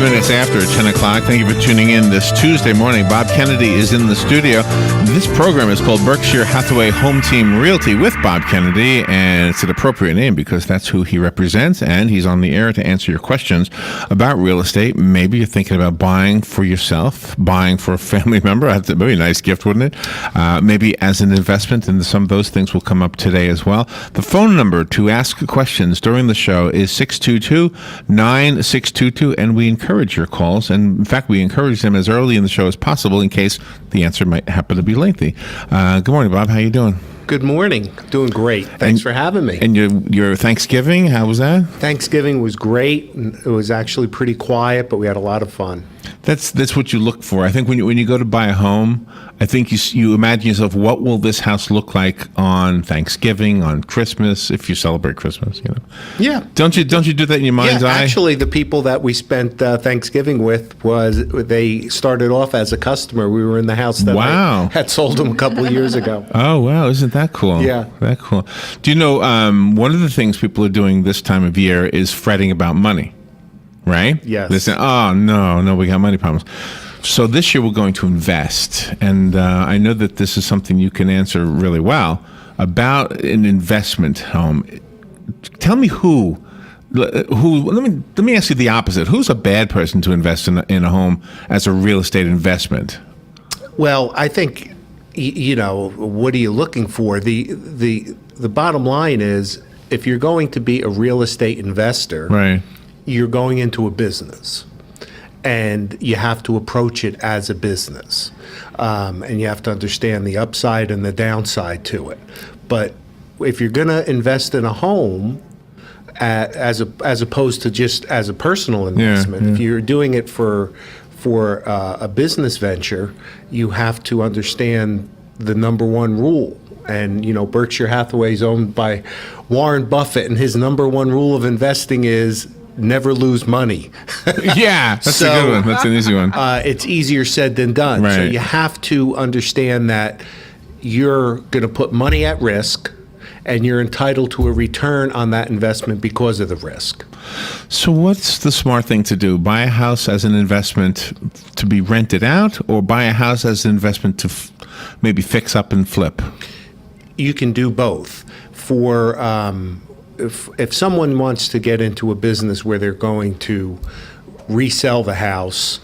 minutes after 10 o'clock. Thank you for tuning in this Tuesday morning. Bob Kennedy is in the studio. This program is called Berkshire Hathaway Home Team Realty with Bob Kennedy, and it's an appropriate name because that's who he represents, and he's on the air to answer your questions about real estate. Maybe you're thinking about buying for yourself, buying for a family member. That's a very nice gift, wouldn't it? Maybe as an investment, and some of those things will come up today as well. The phone number to ask questions during the show is 622-9622, and we encourage your calls. And in fact, we encourage them as early in the show as possible in case the answer might happen to be lengthy. Good morning, Bob. How you doing? Good morning. Doing great. Thanks for having me. And your Thanksgiving, how was that? Thanksgiving was great. It was actually pretty quiet, but we had a lot of fun. That's what you look for. I think when you go to buy a home, I think you imagine yourself, what will this house look like on Thanksgiving, on Christmas, if you celebrate Christmas, you know? Yeah. Don't you do that in your mind's eye? Actually, the people that we spent Thanksgiving with they started off as a customer. We were in the house that I had sold them a couple of years ago. Oh, wow. Isn't that cool? Yeah. That cool. Do you know, one of the things people are doing this time of year is fretting about money, right? Yes. They're saying, oh, no, we got money problems. So this year we're going to invest, and I know that this is something you can answer really well about an investment home. Tell me who. Let me ask you the opposite. Who's a bad person to invest in a home as a real estate investment? Well, I think, what are you looking for? The bottom line is, if you're going to be a real estate investor, right, you're going into a business. And you have to approach it as a business, and you have to understand the upside and the downside to it. But if you're going to invest in a home, as opposed to just as a personal investment, if you're doing it for a business venture, you have to understand the number one rule. And Berkshire Hathaway is owned by Warren Buffett, and his number one rule of investing is never lose money. Yeah, that's a good one. That's an easy one. It's easier said than done. Right. So you have to understand that you're going to put money at risk, and you're entitled to a return on that investment because of the risk. So what's the smart thing to do? Buy a house as an investment to be rented out, or buy a house as an investment to maybe fix up and flip? You can do both. For if someone wants to get into a business where they're going to resell the house,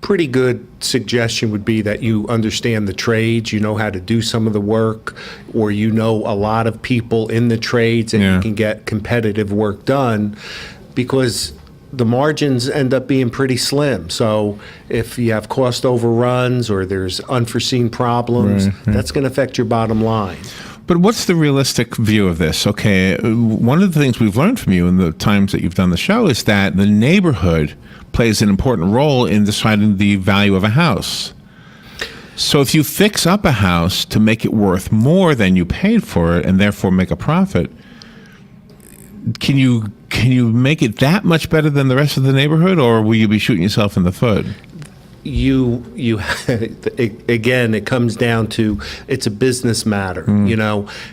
pretty good suggestion would be that you understand the trades, you know how to do some of the work, or you know a lot of people in the trades, and you can get competitive work done, because the margins end up being pretty slim. So if you have cost overruns or there's unforeseen problems, that's going to affect your bottom line. But what's the realistic view of this? Okay, one of the things we've learned from you in the times that you've done the show is that the neighborhood plays an important role in deciding the value of a house. So if you fix up a house to make it worth more than you paid for it and therefore make a profit, can you make it that much better than the rest of the neighborhood, or will you be shooting yourself in the foot? You again, it comes down to, it's a business matter.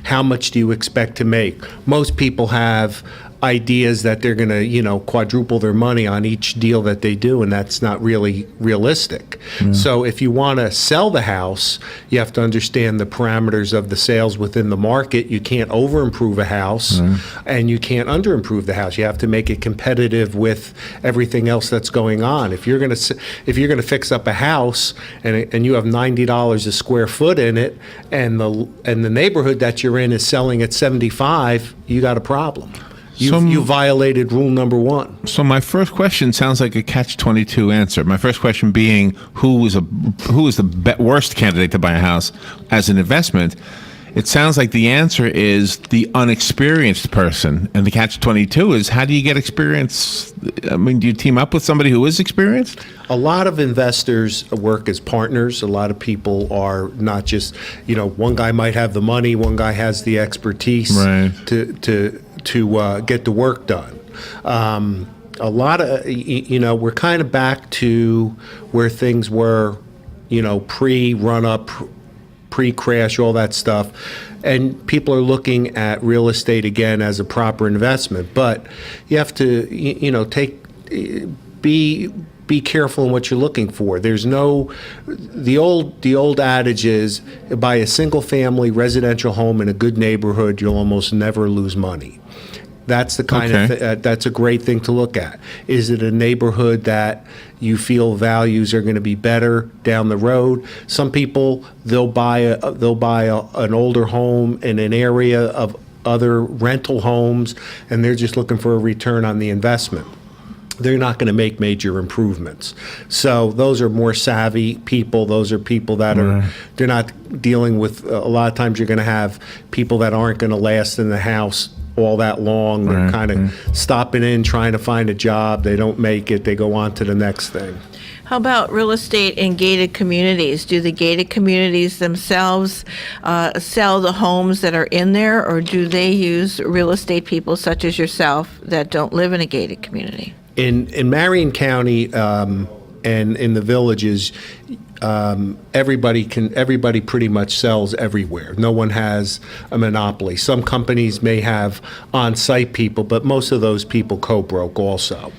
How much do you expect to make? Most people have ideas that they're going to, quadruple their money on each deal that they do, and that's not really realistic. So if you want to sell the house, you have to understand the parameters of the sales within the market. You can't over-improve a house, and you can't under-improve the house. You have to make it competitive with everything else that's going on. If you're going to fix up a house and you have $90 a square foot in it, and the neighborhood that you're in is selling at $75, you got a problem. You violated rule number one. So my first question sounds like a catch-22 answer. My first question being, who is the worst candidate to buy a house as an investment? It sounds like the answer is the unexperienced person. And the catch-22 is, how do you get experience? I mean, do you team up with somebody who is experienced? A lot of investors work as partners. A lot of people are not just, one guy might have the money, one guy has the expertise to get the work done. A lot of, we're kind of back to where things were, pre-run-up, pre-crash, all that stuff. And people are looking at real estate again as a proper investment. But you have to, be careful in what you're looking for. There's the old adage is, buy a single family residential home in a good neighborhood, you'll almost never lose money. That's the kind of that's a great thing to look at. Is it a neighborhood that you feel values are going to be better down the road? Some people, they'll buy an older home in an area of other rental homes, and they're just looking for a return on the investment. They're not going to make major improvements. So those are more savvy people. Those are people that they're not dealing with, a lot of times you're going to have people that aren't going to last in the house all that long. They're kind of stopping in, trying to find a job. They don't make it. They go on to the next thing. How about real estate in gated communities? Do the gated communities themselves sell the homes that are in there, or do they use real estate people such as yourself that don't live in a gated community? In Marion County and in the villages, everybody pretty much sells everywhere. No one has a monopoly. Some companies may have on-site people, but most of those people co-broke also.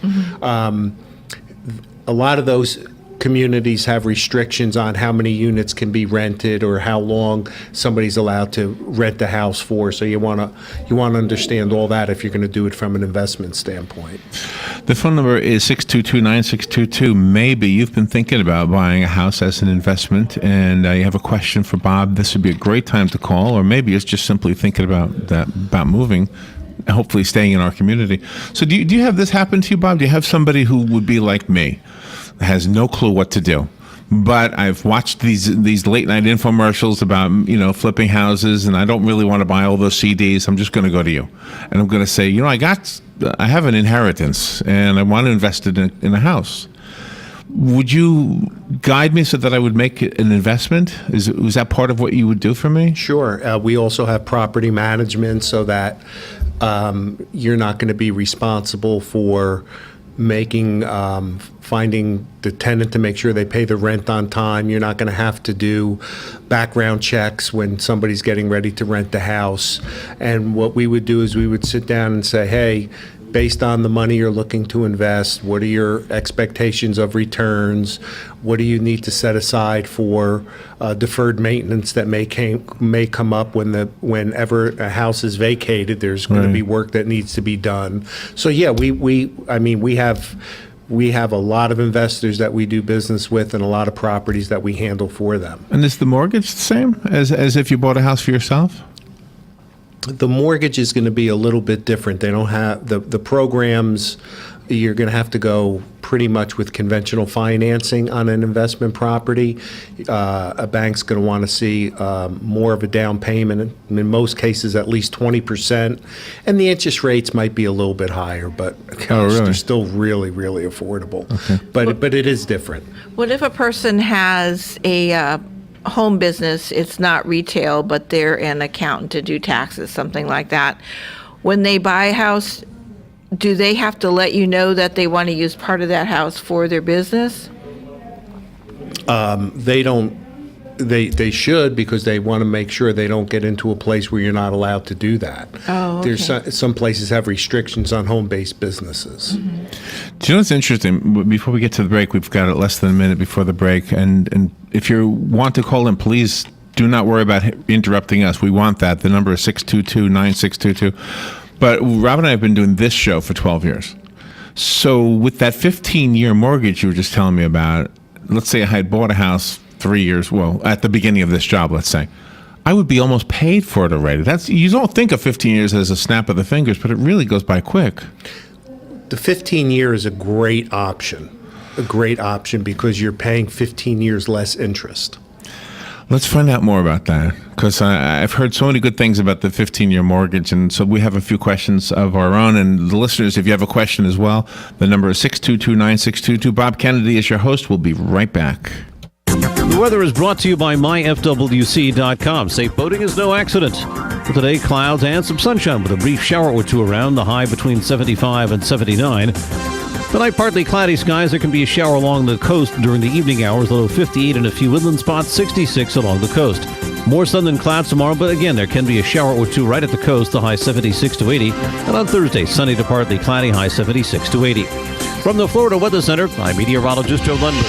A lot of those communities have restrictions on how many units can be rented or how long somebody's allowed to rent the house for. So you want to understand all that if you're going to do it from an investment standpoint. The phone number is 622-9622. Maybe you've been thinking about buying a house as an investment and you have a question for Bob. This would be a great time to call, or maybe it's just simply thinking about moving, hopefully staying in our community. So do you have this happen to you, Bob? Do you have somebody who would be like me, has no clue what to do? But I've watched these late night infomercials about, flipping houses, and I don't really want to buy all those CDs. I'm just going to go to you, and I'm going to say, I have an inheritance, and I want to invest it in a house. Would you guide me so that I would make an investment? Was that part of what you would do for me? Sure. We also have property management so that you're not going to be responsible for finding the tenant to make sure they pay the rent on time. You're not going to have to do background checks when somebody's getting ready to rent the house. And what we would do is we would sit down and say, hey, based on the money you're looking to invest, what are your expectations of returns? What do you need to set aside for deferred maintenance that may come up whenever a house is vacated? There's going to be work that needs to be done. So yeah, we have a lot of investors that we do business with and a lot of properties that we handle for them. And is the mortgage the same as if you bought a house for yourself? The mortgage is going to be a little bit different. They don't have the programs. You're going to have to go pretty much with conventional financing on an investment property. A bank's going to want to see more of a down payment, in most cases at least 20%, and the interest rates might be a little bit higher, but they're still really, really affordable. Okay. But it is different. What if a person has a home business, it's not retail, but they're an accountant to do taxes, something like that? When they buy a house, do they have to let you know that they want to use part of that house for their business? They don't. They should, because they want to make sure they don't get into a place where you're not allowed to do that. Oh, okay. There's some places have restrictions on home-based businesses. Mm-hmm. Do you know what's interesting? Before we get to the break, we've got less than a minute before the break, and if you want to call in, please do not worry about interrupting us. We want that. The number is 622-9622. But Rob and I have been doing this show for 12 years. So with that 15-year mortgage you were just telling me about, let's say I had bought a house 3 years, at the beginning of this job, let's say, I would be almost paid for it already. You don't think of 15 years as a snap of the fingers, but it really goes by quick. The 15-year is a great option because you're paying 15 years less interest. Let's find out more about that, because I've heard so many good things about the 15-year mortgage, and so we have a few questions of our own. And the listeners, if you have a question as well, the number is 622-9622. Bob Kennedy is your host. We'll be right back. The weather is brought to you by myfwc.com. Safe boating is no accident. For today, clouds and some sunshine with a brief shower or two around, the high between 75 and 79. Tonight, partly cloudy skies. There can be a shower along the coast during the evening hours, low 58 in a few inland spots, 66 along the coast. More sun than clouds tomorrow, but again, there can be a shower or two right at the coast, the high 76 to 80. And on Thursday, sunny to partly cloudy, high 76 to 80. From the Florida Weather Center, I'm meteorologist Joe Lundberg.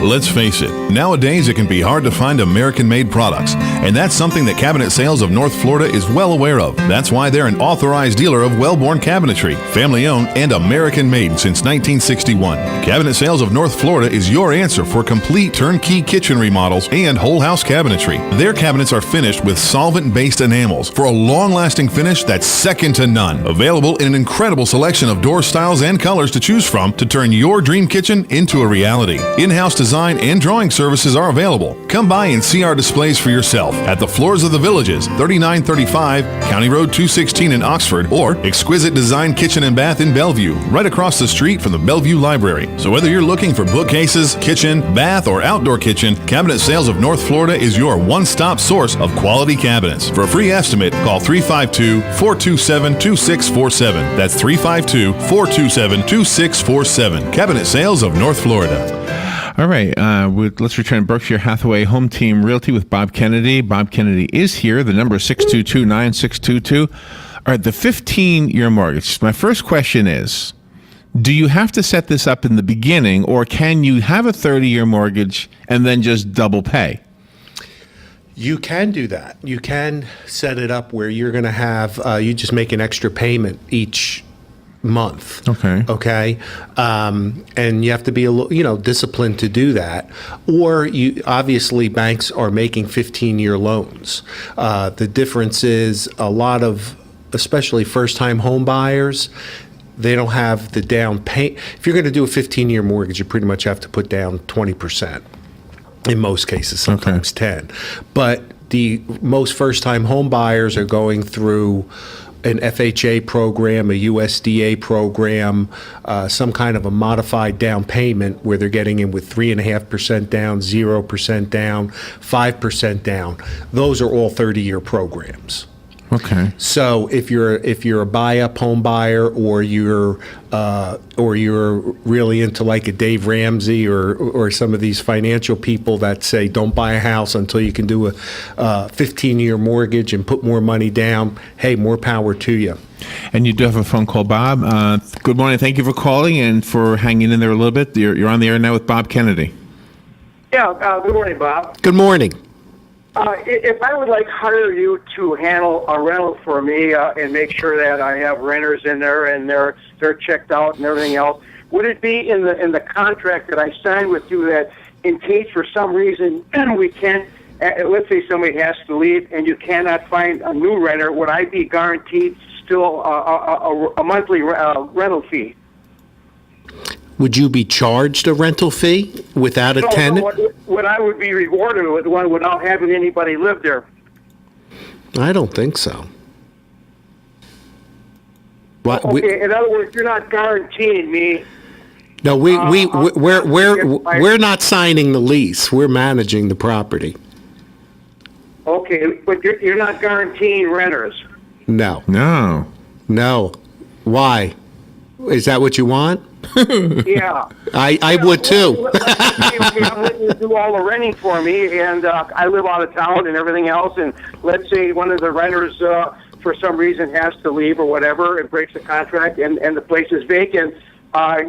Let's face it, nowadays it can be hard to find American-made products, and that's something that Cabinet Sales of North Florida is well aware of. That's why they're an authorized dealer of Wellborn Cabinetry, family-owned and American-made since 1961. Cabinet Sales of North Florida is your answer for complete turnkey kitchen remodels and whole house cabinetry. Their cabinets are finished with solvent-based enamels for a long-lasting finish that's second to none. Available in an incredible selection of door styles and colors to choose from to turn your dream kitchen into a reality. In-house design and drawing services are available. Come by and see our displays for yourself at the Floors of the Villages, 3935 County Road 216 in Oxford, or Exquisite Design Kitchen and Bath in Bellevue, right across the street from the Bellevue Library. So whether you're looking for bookcases, kitchen, bath, or outdoor kitchen, Cabinet Sales of North Florida is your one-stop source of quality cabinets. For a free estimate, call 352-427-2647. That's 352-427-2647. Cabinet Sales of North Florida. All right, let's return Berkshire Hathaway Home Team Realty with Bob Kennedy. Bob Kennedy is here. The number is 622-9622. All right, the 15-year mortgage. My first question is, do you have to set this up in the beginning, or can you have a 30-year mortgage and then just double pay? You can do that. You can set it up where you're going to have, you just make an extra payment each month. Okay. And you have to be disciplined to do that. Or you obviously banks are making 15-year loans. The difference is a lot of, especially first-time home buyers, they don't have the down pay. If you're going to do a 15-year mortgage, you pretty much have to put down 20%. In most cases, sometimes 10. But the most first-time home buyers are going through an FHA program, a USDA program, some kind of a modified down payment where they're getting in with 3.5% down, 0% down, 5% down. Those are all 30-year programs. Okay. So if you're a buy-up home buyer, or you're really into like a Dave Ramsey or some of these financial people that say don't buy a house until you can do a 15-year mortgage and put more money down, hey, more power to you. And you do have a phone call, Bob. Good morning. Thank you for calling and for hanging in there a little bit. You're on the air now with Bob Kennedy. Yeah, good morning, Bob. Good morning. If I would hire you to handle a rental for me and make sure that I have renters in there and they're checked out and everything else, would it be in the contract that I signed with you that in case for some reason we can't, let's say somebody has to leave and you cannot find a new renter, would I be guaranteed still a monthly rental fee? Would you be charged a rental fee without a tenant? What I would be rewarded with one without having anybody live there. I don't think so. Okay, in other words, you're not guaranteeing me. No, we're not signing the lease. We're managing the property. Okay, but you're not guaranteeing renters. No. No. Why? Is that what you want? Yeah. I would too. I'm letting you do all the renting for me, and I live out of town and everything else, and let's say one of the renters for some reason has to leave or whatever and breaks the contract and the place is vacant,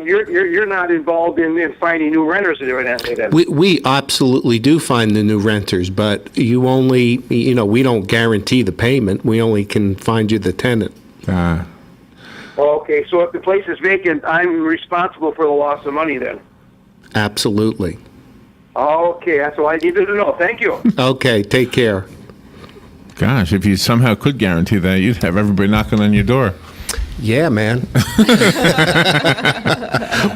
you're not involved in finding new renters and everything like that. We absolutely do find the new renters, but you only, we don't guarantee the payment. We only can find you the tenant. Okay, so if the place is vacant, I'm responsible for the loss of money then? Absolutely. Okay, that's all I needed to know. Thank you. Okay, take care. Gosh, if you somehow could guarantee that, you'd have everybody knocking on your door. Yeah, man.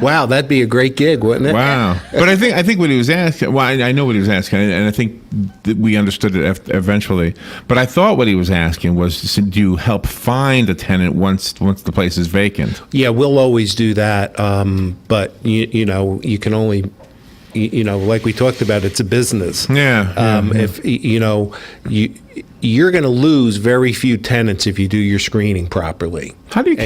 Wow, that'd be a great gig, wouldn't it? Wow. But I think what he was asking, well, I know what he was asking, and I think that we understood it eventually. But I thought what he was asking was, do you help find a tenant once the place is vacant? Yeah, we'll always do that. But, you can only, like we talked about, it's a business. Yeah. If, you're going to lose very few tenants if you do your screening properly. How do you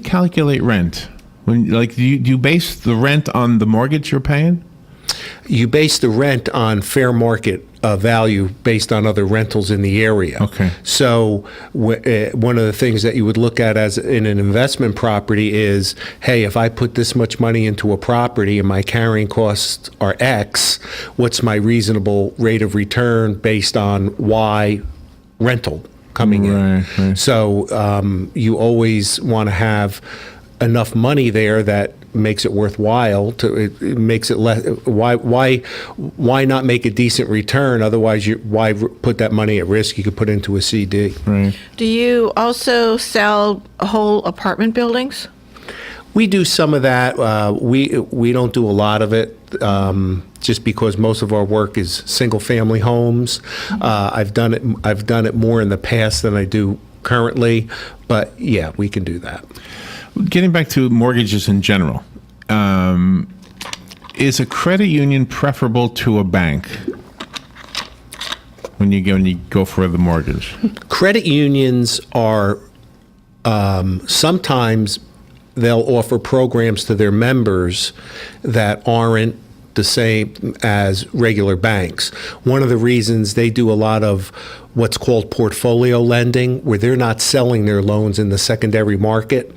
calculate rent? When do you base the rent on the mortgage you're paying? you base the rent on fair market value based on other rentals in the area. Okay. So one of the things that you would look at as in an investment property is, hey, if I put this much money into a property and my carrying costs are X, what's my reasonable rate of return based on Y rental coming in? Right. So you always want to have enough money there that makes it worthwhile. It makes it less. Why not make a decent return? Otherwise, why put that money at risk? You could put into a CD. Right. Do you also sell whole apartment buildings? We do some of that. We don't do a lot of it, just because most of our work is single family homes. I've done it more in the past than I do currently, but yeah, we can do that. Getting back to mortgages in general, is a credit union preferable to a bank when you go for the mortgage? Credit unions are sometimes they'll offer programs to their members that aren't the same as regular banks. One of the reasons they do a lot of what's called portfolio lending, where they're not selling their loans in the secondary market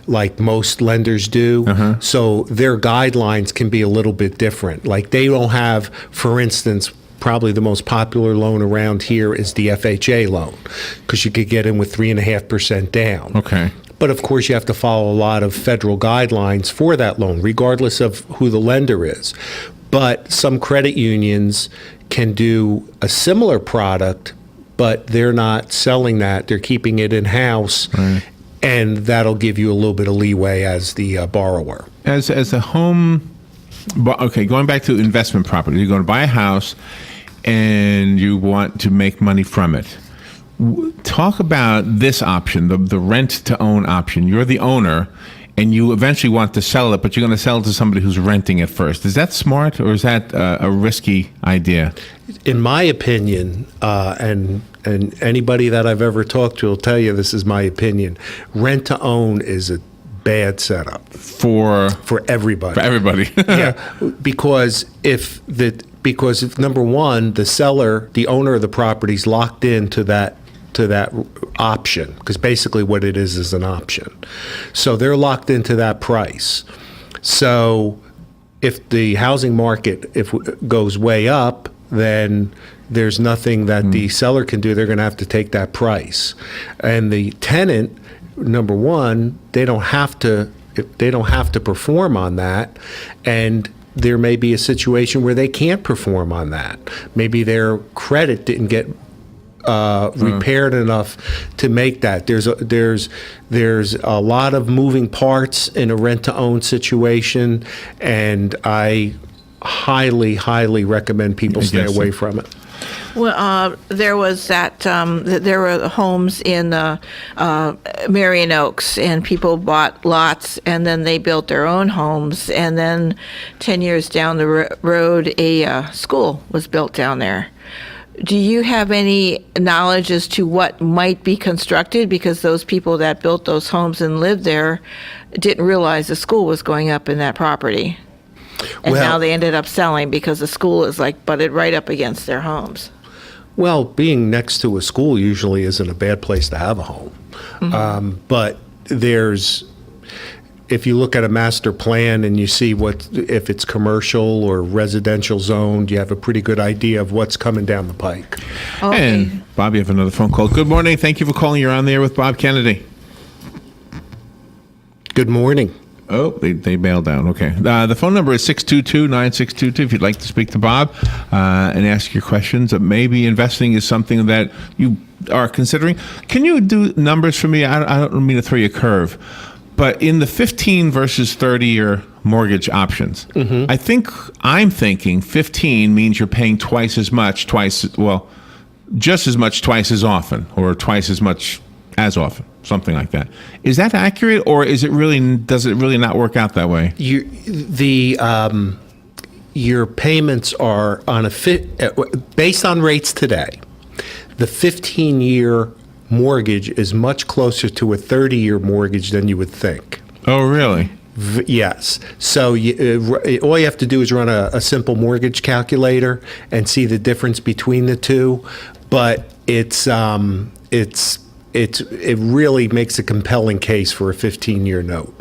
like most lenders do. So their guidelines can be a little bit different. Like they don't have, for instance, probably the most popular loan around here is the FHA loan, because you could get in with 3.5% down. Okay. But of course, you have to follow a lot of federal guidelines for that loan, regardless of who the lender is. But some credit unions can do a similar product, but they're not selling that. They're keeping it in-house, and that'll give you a little bit of leeway as the borrower. As a home, okay, going back to investment property, you're going to buy a house and you want to make money from it. Talk about this option, the rent-to-own option. You're the owner, and you eventually want to sell it, but you're going to sell it to somebody who's renting it first. Is that smart, or is that a risky idea? In my opinion, and anybody that I've ever talked to will tell you this is my opinion, rent-to-own is a bad setup For everybody. For everybody. Yeah, because if number one, the owner of the property is locked into that option, because basically what it is an option. So they're locked into that price. So if the housing market goes way up, then there's nothing that the seller can do. They're going to have to take that price. And the tenant, number one, they don't have to perform on that, and there may be a situation where they can't perform on that. Maybe their credit didn't get repaired enough to make that. There's a lot of moving parts in a rent-to-own situation, and I highly recommend people stay away from it. Well, there was there were homes in Marion Oaks, and people bought lots, and then they built their own homes, and then 10 years down the road, a school was built down there. Do you have any knowledge as to what might be constructed? Because those people that built those homes and lived there didn't realize the school was going up in that property. And now they ended up selling because the school is butted right up against their homes. Well, being next to a school usually isn't a bad place to have a home. But if you look at a master plan and you see if it's commercial or residential zoned, you have a pretty good idea of what's coming down the pike. Okay. And Bob, you have another phone call. Good morning. Thank you for calling. You're on there with Bob Kennedy. Good morning. Oh, they bailed down. Okay. The phone number is 622-9622 if you'd like to speak to Bob and ask your questions. Maybe investing is something that you are considering. Can you do numbers for me? I don't mean to throw you a curve, but in the 15 versus 30-year mortgage options, I'm thinking 15 means you're paying just as much twice as often, or twice as much as often, something like that. Is that accurate, or does it really not work out that way? Your payments are based on rates today. The 15-year mortgage is much closer to a 30-year mortgage than you would think. Oh, really? Yes. So all you have to do is run a simple mortgage calculator and see the difference between the two. But it really makes a compelling case for a 15-year note.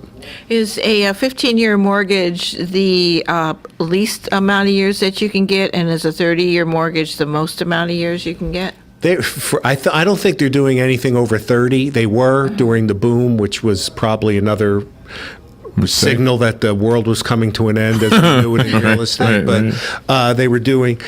Is a 15-year mortgage the least amount of years that you can get, and is a 30-year mortgage the most amount of years you can get? I don't think they're doing anything over 30. They were during the boom, which was probably another signal that the world was coming to an end as we knew it in real estate. But they were doing,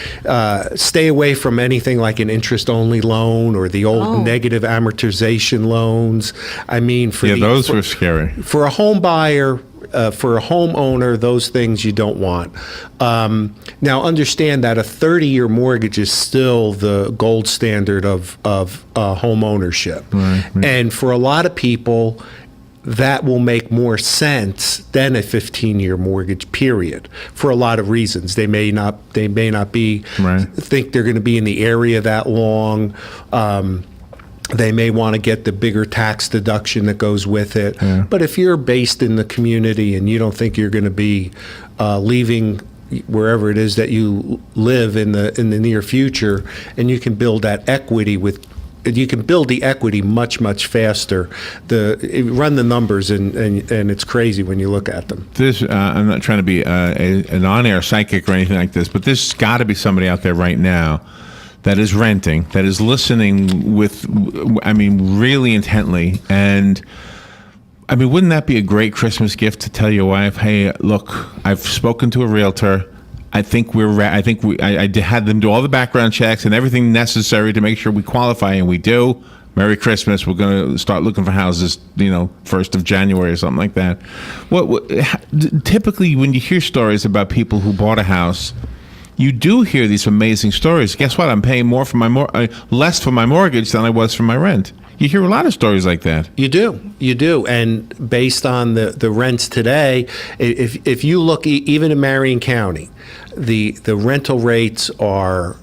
stay away from anything like an interest-only loan or the old negative amortization loans. I mean, those were scary. For a home buyer, for a homeowner, those things you don't want. Now, understand that a 30-year mortgage is still the gold standard of home ownership. Right. And for a lot of people, that will make more sense than a 15-year mortgage period for a lot of reasons. They may not be think they're going to be in the area that long. They may want to get the bigger tax deduction that goes with it. Yeah. But if you're based in the community and you don't think you're going to be leaving wherever it is that you live in the near future, and you can build that equity you can build the equity much, much faster. Run the numbers, and it's crazy when you look at them. I'm not trying to be an on-air psychic or anything like this, but there's got to be somebody out there right now that is renting, that is listening really intently. And I mean, wouldn't that be a great Christmas gift to tell your wife, hey, look, I've spoken to a realtor. I had them do all the background checks and everything necessary to make sure we qualify, and we do. Merry Christmas. We're going to start looking for houses, 1st of January or something like that. Typically, when you hear stories about people who bought a house, you do hear these amazing stories. Guess what? I'm paying more for less for my mortgage than I was for my rent. You hear a lot of stories like that. You do. And based on the rents today, if you look even in Marion County, the rental rates are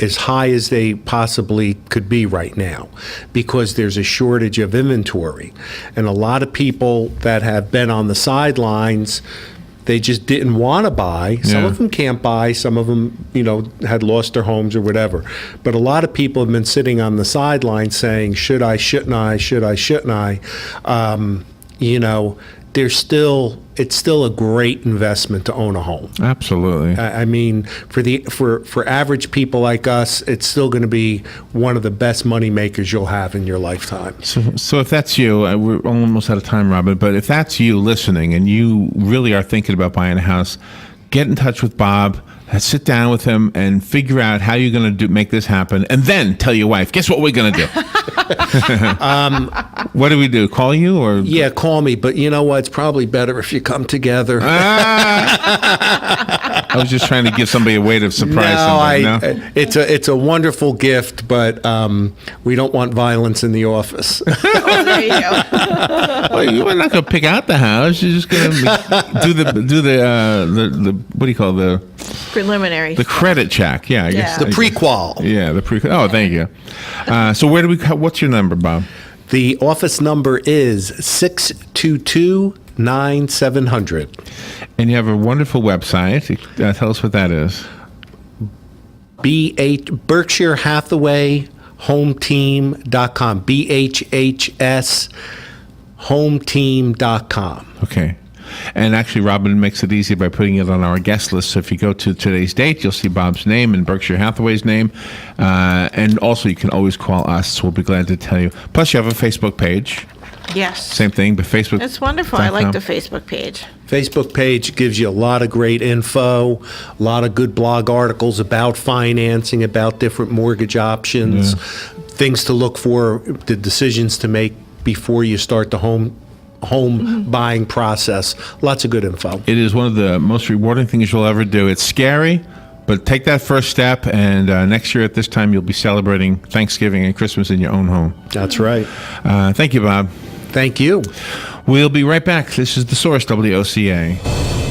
as high as they possibly could be right now because there's a shortage of inventory. And a lot of people that have been on the sidelines, they just didn't want to buy. Some of them can't buy. Some of them, had lost their homes or whatever. But a lot of people have been sitting on the sidelines saying, should I, shouldn't I, should I, shouldn't I? It's still a great investment to own a home. Absolutely. I mean, for average people like us, it's still going to be one of the best money makers you'll have in your lifetime. So if that's you, we're almost out of time, Robin, but if that's you listening and you really are thinking about buying a house, get in touch with Bob. Sit down with him and figure out how you're going to make this happen, and then tell your wife, guess what we're going to do? What do we do? Call you? Or yeah, call me. But you know what? It's probably better if you come together. I was just trying to give somebody a way to surprise somebody. No? It's a wonderful gift, but we don't want violence in the office. There you go. Well, you're not going to pick out the house. You're just going to do the what do you call the preliminary? The credit check. Yeah, I guess the pre-qual. Yeah, the pre-qual. Oh, thank you. So what's your number, Bob? The office number is 622-9700. And you have a wonderful website. Tell us what that is. Berkshire Hathaway HomeTeam.com. BHHS HomeTeam.com. Okay. And actually, Robin makes it easy by putting it on our guest list. So if you go to today's date, you'll see Bob's name and Berkshire Hathaway's name. And also, you can always call us. We'll be glad to tell you. Plus, you have a Facebook page. Yes. Same thing, but Facebook. It's wonderful. I like the Facebook page. Facebook page gives you a lot of great info, a lot of good blog articles about financing, about different mortgage options, things to look for, the decisions to make before you start the home buying process. Lots of good info. It is one of the most rewarding things you'll ever do. It's scary, but take that first step, and next year at this time you'll be celebrating Thanksgiving and Christmas in your own home. That's right. Thank you, Bob. Thank you. We'll be right back. This is The Source, WOCA.